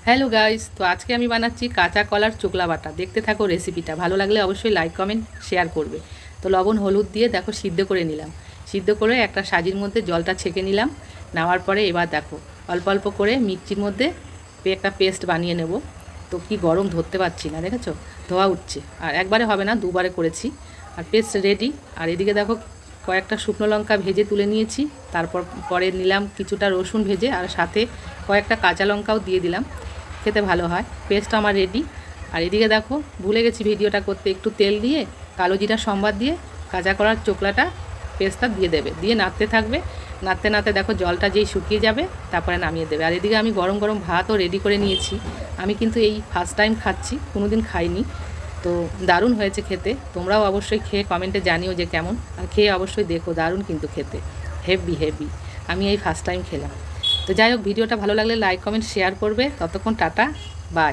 Hello guys, তো আজকে আমি বানাচ্ছি কাঁচা কলার চোকলা বাটা। দেখতে থাকো রেসিপিটা, ভালো লাগলে অবশ্যই লাইক কমেন্ট শেয়ার করবে। তো লবণ হলুদ দিয়ে দেখো সিদ্ধ করে নিলাম। সিদ্ধ করে একটা সাজির মধ্যে জলটা ছেঁকে নিলাম। নেওয়ার পরে এবার দেখো অল্প অল্প করে মিক্সির মধ্যে একটা পেস্ট বানিয়ে নেব। তো কি গরম ধরতে পারছি না, দেখেছো? ধোয়া উঠছে। আর একবারে হবে না, দুবারে করেছি। আর পেস্ট রেডি। আর এদিকে দেখো কয়েকটা শুকনো লঙ্কা ভেজে তুলে নিয়েছি। তারপর পরে নিলাম কিছুটা রসুন ভেজে, আর সাথে কয়েকটা কাঁচা লঙ্কাও দিয়ে দিলাম, খেতে ভালো হয়। পেস্ট আমার রেডি। আর এদিকে দেখো ভুলে গেছি ভিডিওটা করতে, একটু তেল দিয়ে কালো জিরা সম্বাদ দিয়ে কাঁচা কলার চোকলাটা পেস্টটা দিয়ে দেবে, দিয়ে নাড়তে থাকবে। নাড়তে নাড়তে দেখো জলটা যেই শুকিয়ে যাবে তারপরে নামিয়ে দেবে। আর এদিকে আমি গরম গরম ভাতও রেডি করে নিয়েছি। আমি কিন্তু এই ফার্স্ট টাইম খাচ্ছি, কোনো দিন খাইনি। তো দারুণ হয়েছে খেতে। তোমরাও অবশ্যই খেয়ে কমেন্টে জানিও যে কেমন। আর খেয়ে অবশ্যই দেখো, দারুণ কিন্তু খেতে, হেভি হেভি। আমি এই ফার্স্ট টাইম খেলাম। তো যাই হোক, ভিডিওটা ভালো লাগলে লাইক কমেন্ট শেয়ার করবে। ততক্ষণ টাটা, বাই।